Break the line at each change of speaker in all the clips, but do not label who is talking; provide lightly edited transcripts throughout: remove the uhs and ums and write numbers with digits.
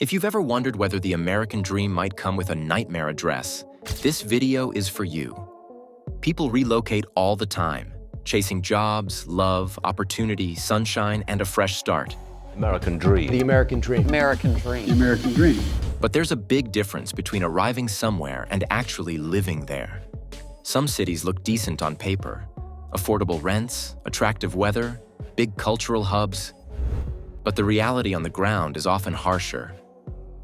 If you've ever wondered whether the American dream might come with a nightmare address, this video is for you. People relocate all the time, chasing jobs, love, opportunity, sunshine, and a fresh start.
American dream.
The American dream.
American dream.
The American dream.
But there's a big difference between arriving somewhere and actually living there. Some cities look decent on paper. Affordable rents, attractive weather, big cultural hubs. But the reality on the ground is often harsher.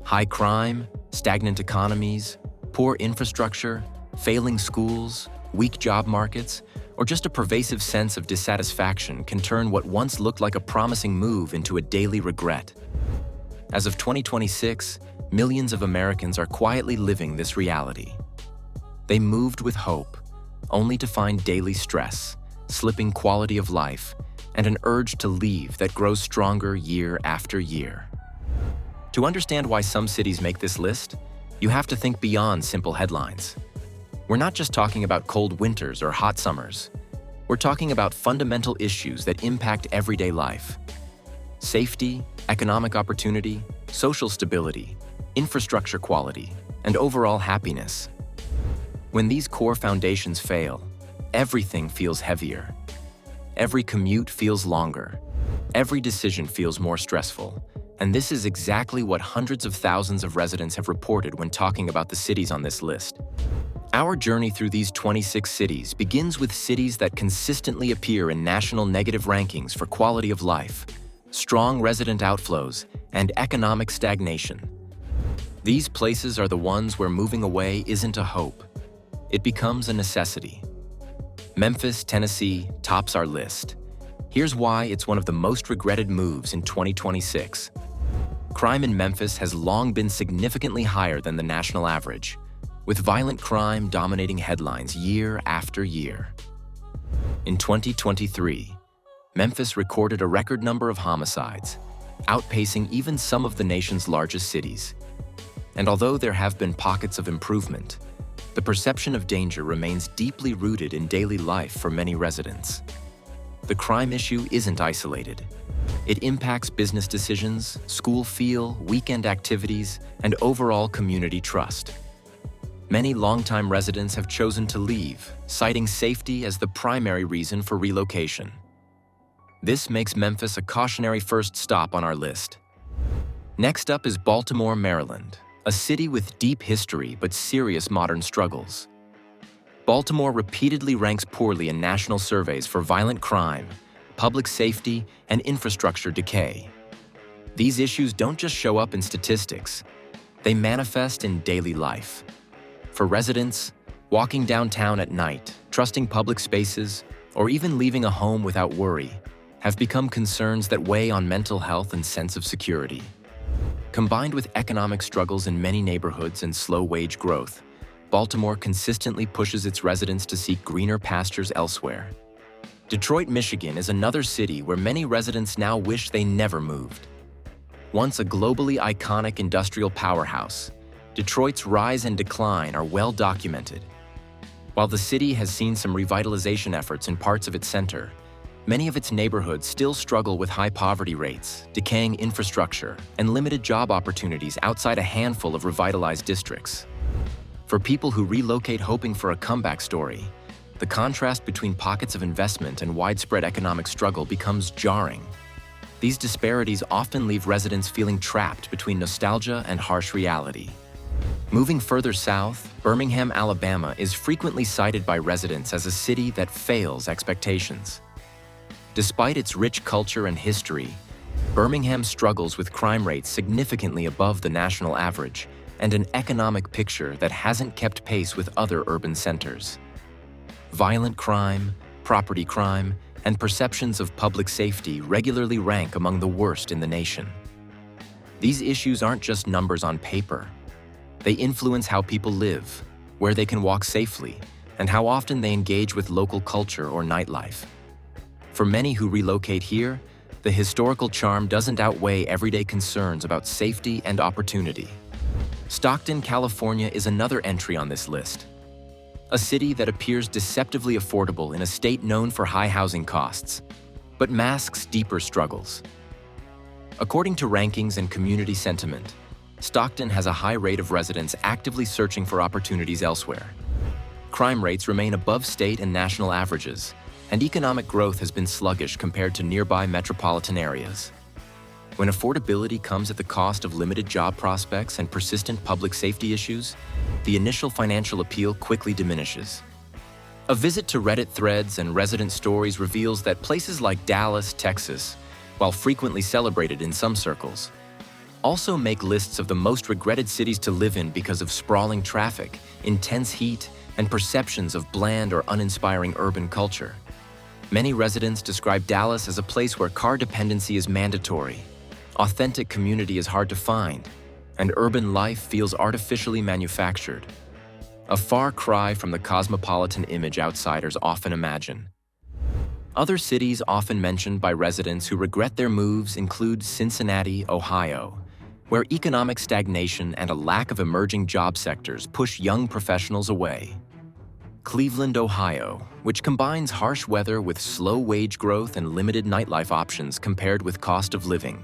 High crime, stagnant economies, poor infrastructure, failing schools, weak job markets, or just a pervasive sense of dissatisfaction can turn what once looked like a promising move into a daily regret. As of 2026, millions of Americans are quietly living this reality. They moved with hope, only to find daily stress, slipping quality of life, and an urge to leave that grows stronger year after year. To understand why some cities make this list, you have to think beyond simple headlines. We're not just talking about cold winters or hot summers. We're talking about fundamental issues that impact everyday life. Safety, economic opportunity, social stability, infrastructure quality, and overall happiness. When these core foundations fail, everything feels heavier. Every commute feels longer. Every decision feels more stressful. And this is exactly what hundreds of thousands of residents have reported when talking about the cities on this list. Our journey through these 26 cities begins with cities that consistently appear in national negative rankings for quality of life, strong resident outflows, and economic stagnation. These places are the ones where moving away isn't a hope. It becomes a necessity. Memphis, Tennessee tops our list. Here's why it's one of the most regretted moves in 2026. Crime in Memphis has long been significantly higher than the national average, with violent crime dominating headlines year after year. In 2023, Memphis recorded a record number of homicides, outpacing even some of the nation's largest cities. And although there have been pockets of improvement, the perception of danger remains deeply rooted in daily life for many residents. The crime issue isn't isolated. It impacts business decisions, school feel, weekend activities, and overall community trust. Many longtime residents have chosen to leave, citing safety as the primary reason for relocation. This makes Memphis a cautionary first stop on our list. Next up is Baltimore, Maryland, a city with deep history but serious modern struggles. Baltimore repeatedly ranks poorly in national surveys for violent crime, public safety, and infrastructure decay. These issues don't just show up in statistics, they manifest in daily life. For residents, walking downtown at night, trusting public spaces, or even leaving a home without worry have become concerns that weigh on mental health and sense of security. Combined with economic struggles in many neighborhoods and slow wage growth, Baltimore consistently pushes its residents to seek greener pastures elsewhere. Detroit, Michigan is another city where many residents now wish they never moved. Once a globally iconic industrial powerhouse, Detroit's rise and decline are well documented. While the city has seen some revitalization efforts in parts of its center, many of its neighborhoods still struggle with high poverty rates, decaying infrastructure, and limited job opportunities outside a handful of revitalized districts. For people who relocate hoping for a comeback story, the contrast between pockets of investment and widespread economic struggle becomes jarring. These disparities often leave residents feeling trapped between nostalgia and harsh reality. Moving further south, Birmingham, Alabama is frequently cited by residents as a city that fails expectations. Despite its rich culture and history, Birmingham struggles with crime rates significantly above the national average and an economic picture that hasn't kept pace with other urban centers. Violent crime, property crime, and perceptions of public safety regularly rank among the worst in the nation. These issues aren't just numbers on paper. They influence how people live, where they can walk safely, and how often they engage with local culture or nightlife. For many who relocate here, the historical charm doesn't outweigh everyday concerns about safety and opportunity. Stockton, California is another entry on this list. A city that appears deceptively affordable in a state known for high housing costs, but masks deeper struggles. According to rankings and community sentiment, Stockton has a high rate of residents actively searching for opportunities elsewhere. Crime rates remain above state and national averages, and economic growth has been sluggish compared to nearby metropolitan areas. When affordability comes at the cost of limited job prospects and persistent public safety issues, the initial financial appeal quickly diminishes. A visit to Reddit threads and resident stories reveals that places like Dallas, Texas, while frequently celebrated in some circles, also make lists of the most regretted cities to live in because of sprawling traffic, intense heat, and perceptions of bland or uninspiring urban culture. Many residents describe Dallas as a place where car dependency is mandatory, authentic community is hard to find, and urban life feels artificially manufactured. A far cry from the cosmopolitan image outsiders often imagine. Other cities often mentioned by residents who regret their moves include Cincinnati, Ohio, where economic stagnation and a lack of emerging job sectors push young professionals away. Cleveland, Ohio, which combines harsh weather with slow wage growth and limited nightlife options compared with cost of living.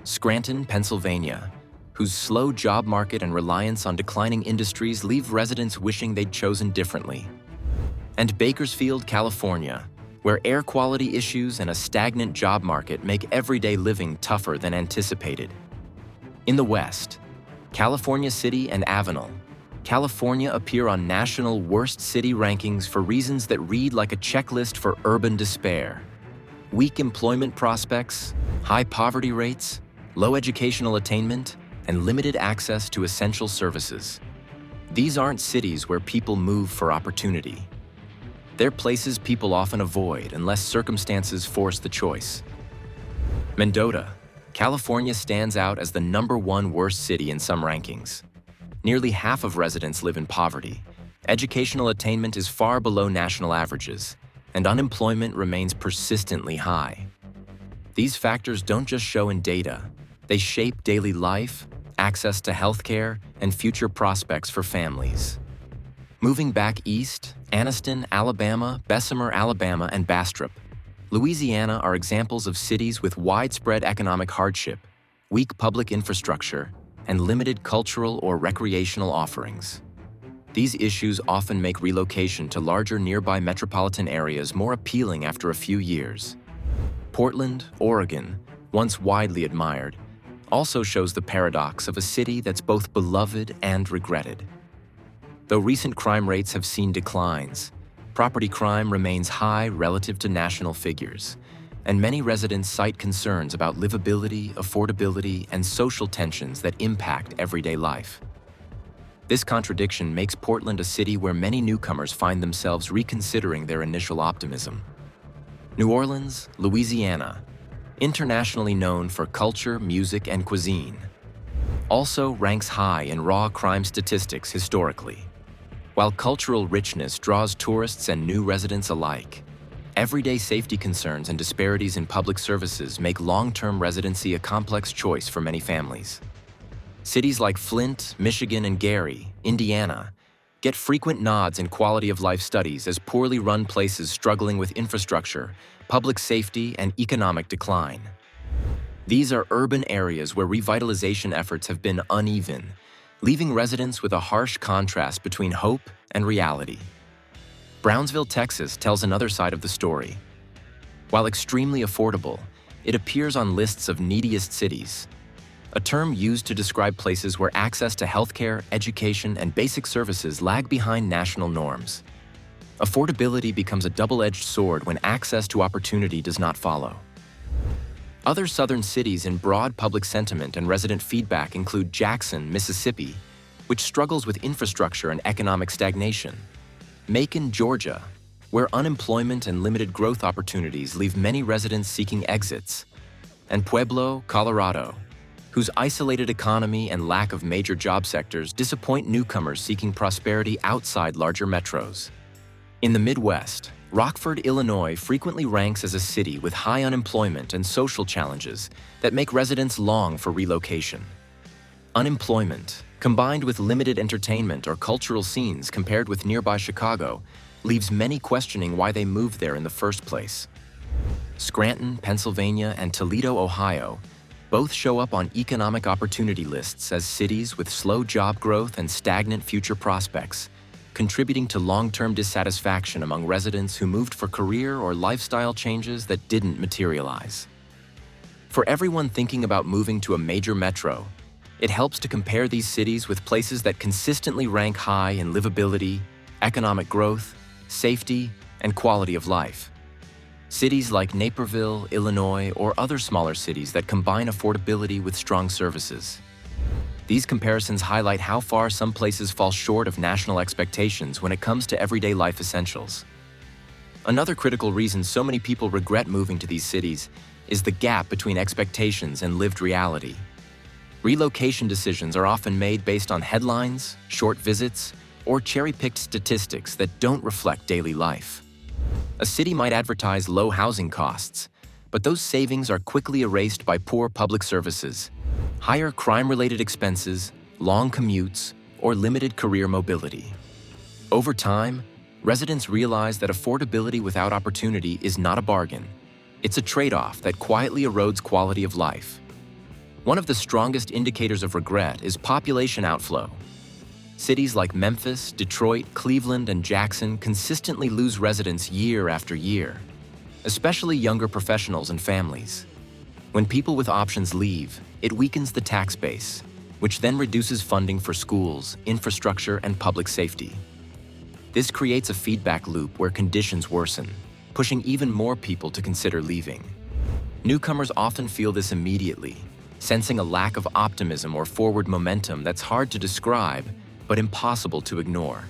Scranton, Pennsylvania, whose slow job market and reliance on declining industries leave residents wishing they'd chosen differently. And Bakersfield, California, where air quality issues and a stagnant job market make everyday living tougher than anticipated. In the West, California City and Avenal, California appear on national worst city rankings for reasons that read like a checklist for urban despair. Weak employment prospects, high poverty rates, low educational attainment, and limited access to essential services. These aren't cities where people move for opportunity. They're places people often avoid unless circumstances force the choice. Mendota, California stands out as the #1 worst city in some rankings. Nearly half of residents live in poverty. Educational attainment is far below national averages, and unemployment remains persistently high. These factors don't just show in data, they shape daily life, access to healthcare, and future prospects for families. Moving back east, Anniston, Alabama, Bessemer, Alabama, and Bastrop, Louisiana are examples of cities with widespread economic hardship, weak public infrastructure, and limited cultural or recreational offerings. These issues often make relocation to larger nearby metropolitan areas more appealing after a few years. Portland, Oregon, once widely admired, also shows the paradox of a city that's both beloved and regretted. Though recent crime rates have seen declines, property crime remains high relative to national figures, and many residents cite concerns about livability, affordability, and social tensions that impact everyday life. This contradiction makes Portland a city where many newcomers find themselves reconsidering their initial optimism. New Orleans, Louisiana, internationally known for culture, music, and cuisine, also ranks high in raw crime statistics historically. While cultural richness draws tourists and new residents alike, everyday safety concerns and disparities in public services make long-term residency a complex choice for many families. Cities like Flint, Michigan, and Gary, Indiana, get frequent nods in quality of life studies as poorly run places struggling with infrastructure, public safety, and economic decline. These are urban areas where revitalization efforts have been uneven, leaving residents with a harsh contrast between hope and reality. Brownsville, Texas tells another side of the story. While extremely affordable, it appears on lists of neediest cities, a term used to describe places where access to healthcare, education, and basic services lag behind national norms. Affordability becomes a double-edged sword when access to opportunity does not follow. Other southern cities in broad public sentiment and resident feedback include Jackson, Mississippi, which struggles with infrastructure and economic stagnation; Macon, Georgia, where unemployment and limited growth opportunities leave many residents seeking exits; and Pueblo, Colorado, whose isolated economy and lack of major job sectors disappoint newcomers seeking prosperity outside larger metros. In the Midwest, Rockford, Illinois frequently ranks as a city with high unemployment and social challenges that make residents long for relocation. Unemployment, combined with limited entertainment or cultural scenes compared with nearby Chicago, leaves many questioning why they moved there in the first place. Scranton, Pennsylvania, and Toledo, Ohio, Both show up on economic opportunity lists as cities with slow job growth and stagnant future prospects, contributing to long-term dissatisfaction among residents who moved for career or lifestyle changes that didn't materialize. For everyone thinking about moving to a major metro, it helps to compare these cities with places that consistently rank high in livability, economic growth, safety, and quality of life. Cities like Naperville, Illinois, or other smaller cities that combine affordability with strong services. These comparisons highlight how far some places fall short of national expectations when it comes to everyday life essentials. Another critical reason so many people regret moving to these cities is the gap between expectations and lived reality. Relocation decisions are often made based on headlines, short visits, or cherry-picked statistics that don't reflect daily life. A city might advertise low housing costs, but those savings are quickly erased by poor public services, higher crime-related expenses, long commutes, or limited career mobility. Over time, residents realize that affordability without opportunity is not a bargain. It's a trade-off that quietly erodes quality of life. One of the strongest indicators of regret is population outflow. Cities like Memphis, Detroit, Cleveland, and Jackson consistently lose residents year after year, especially younger professionals and families. When people with options leave, it weakens the tax base, which then reduces funding for schools, infrastructure, and public safety. This creates a feedback loop where conditions worsen, pushing even more people to consider leaving. Newcomers often feel this immediately, sensing a lack of optimism or forward momentum that's hard to describe, but impossible to ignore.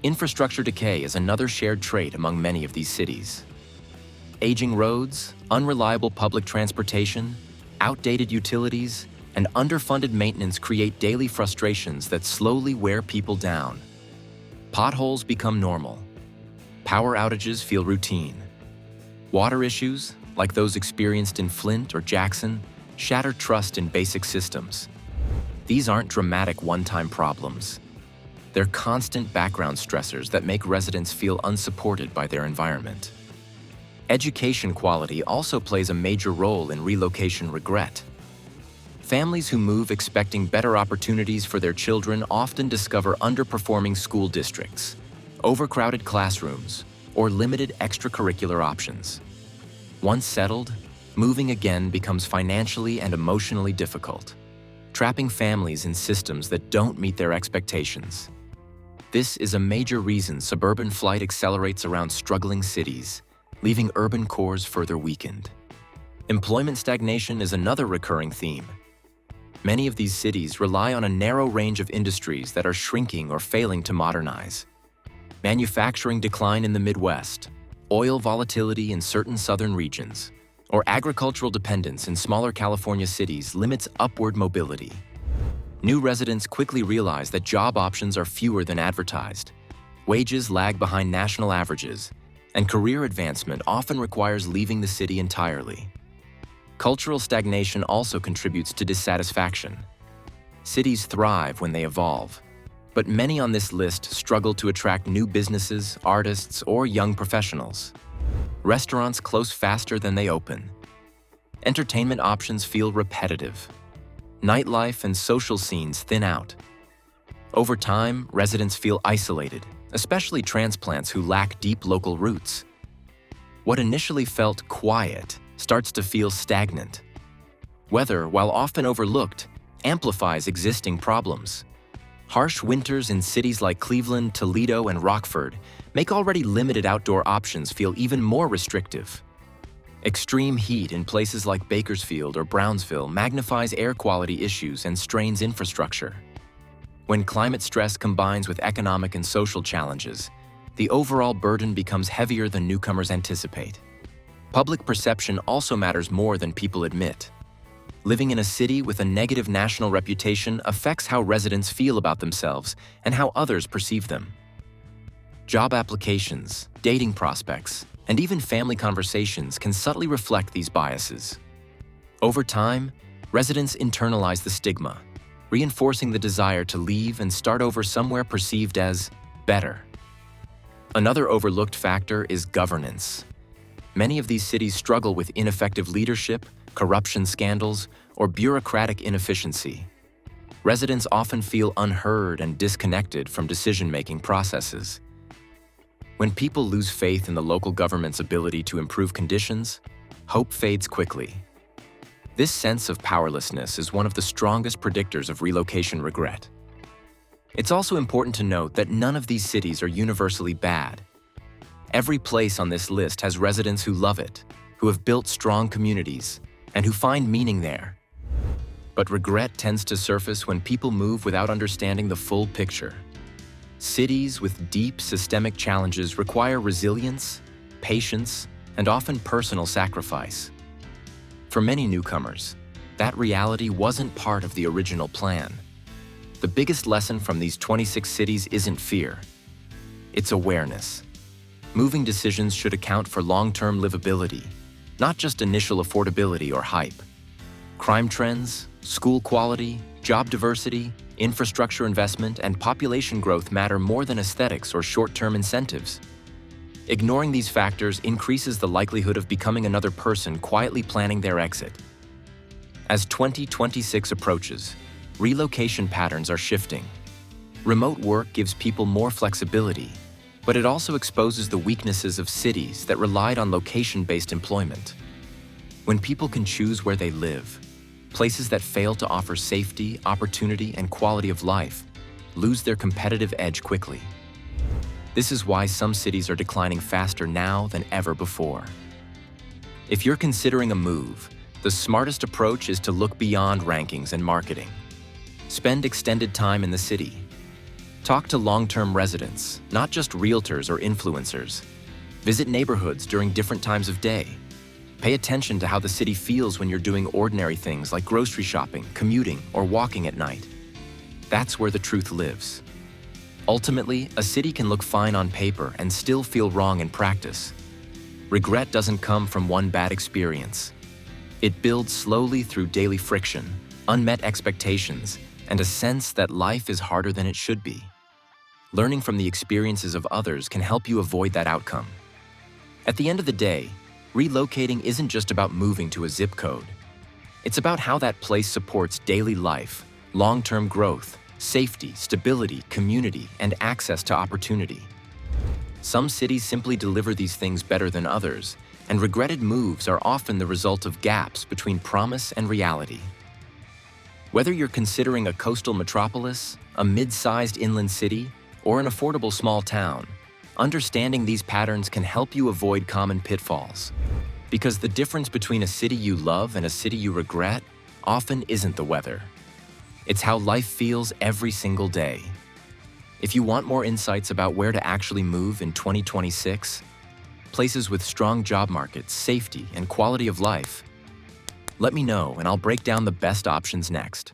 Infrastructure decay is another shared trait among many of these cities. Aging roads, unreliable public transportation, outdated utilities, and underfunded maintenance create daily frustrations that slowly wear people down. Potholes become normal. Power outages feel routine. Water issues, like those experienced in Flint or Jackson, shatter trust in basic systems. These aren't dramatic one-time problems. They're constant background stressors that make residents feel unsupported by their environment. Education quality also plays a major role in relocation regret. Families who move expecting better opportunities for their children often discover underperforming school districts, overcrowded classrooms, or limited extracurricular options. Once settled, moving again becomes financially and emotionally difficult, trapping families in systems that don't meet their expectations. This is a major reason suburban flight accelerates around struggling cities, leaving urban cores further weakened. Employment stagnation is another recurring theme. Many of these cities rely on a narrow range of industries that are shrinking or failing to modernize. Manufacturing decline in the Midwest, oil volatility in certain southern regions, or agricultural dependence in smaller California cities limits upward mobility. New residents quickly realize that job options are fewer than advertised. Wages lag behind national averages, and career advancement often requires leaving the city entirely. Cultural stagnation also contributes to dissatisfaction. Cities thrive when they evolve, but many on this list struggle to attract new businesses, artists, or young professionals. Restaurants close faster than they open. Entertainment options feel repetitive. Nightlife and social scenes thin out. Over time, residents feel isolated, especially transplants who lack deep local roots. What initially felt quiet starts to feel stagnant. Weather, while often overlooked, amplifies existing problems. Harsh winters in cities like Cleveland, Toledo, and Rockford make already limited outdoor options feel even more restrictive. Extreme heat in places like Bakersfield or Brownsville magnifies air quality issues and strains infrastructure. When climate stress combines with economic and social challenges, the overall burden becomes heavier than newcomers anticipate. Public perception also matters more than people admit. Living in a city with a negative national reputation affects how residents feel about themselves and how others perceive them. Job applications, dating prospects, and even family conversations can subtly reflect these biases. Over time, residents internalize the stigma, reinforcing the desire to leave and start over somewhere perceived as better. Another overlooked factor is governance. Many of these cities struggle with ineffective leadership, corruption scandals, or bureaucratic inefficiency. Residents often feel unheard and disconnected from decision-making processes. When people lose faith in the local government's ability to improve conditions, hope fades quickly. This sense of powerlessness is one of the strongest predictors of relocation regret. It's also important to note that none of these cities are universally bad. Every place on this list has residents who love it, who have built strong communities, and who find meaning there. But regret tends to surface when people move without understanding the full picture. Cities with deep systemic challenges require resilience, patience, and often personal sacrifice. For many newcomers, that reality wasn't part of the original plan. The biggest lesson from these 26 cities isn't fear. It's awareness. Moving decisions should account for long-term livability, not just initial affordability or hype. Crime trends, school quality, job diversity, infrastructure investment, and population growth matter more than aesthetics or short-term incentives. Ignoring these factors increases the likelihood of becoming another person quietly planning their exit. As 2026 approaches, relocation patterns are shifting. Remote work gives people more flexibility, but it also exposes the weaknesses of cities that relied on location-based employment. When people can choose where they live, places that fail to offer safety, opportunity, and quality of life lose their competitive edge quickly. This is why some cities are declining faster now than ever before. If you're considering a move, the smartest approach is to look beyond rankings and marketing. Spend extended time in the city. Talk to long-term residents, not just realtors or influencers. Visit neighborhoods during different times of day. Pay attention to how the city feels when you're doing ordinary things like grocery shopping, commuting, or walking at night. That's where the truth lives. Ultimately, a city can look fine on paper and still feel wrong in practice. Regret doesn't come from one bad experience. It builds slowly through daily friction, unmet expectations, and a sense that life is harder than it should be. Learning from the experiences of others can help you avoid that outcome. At the end of the day, relocating isn't just about moving to a zip code. It's about how that place supports daily life, long-term growth, safety, stability, community, and access to opportunity. Some cities simply deliver these things better than others, and regretted moves are often the result of gaps between promise and reality. Whether you're considering a coastal metropolis, a mid-sized inland city, or an affordable small town, understanding these patterns can help you avoid common pitfalls. Because the difference between a city you love and a city you regret often isn't the weather. It's how life feels every single day. If you want more insights about where to actually move in 2026, places with strong job markets, safety, and quality of life, let me know and I'll break down the best options next.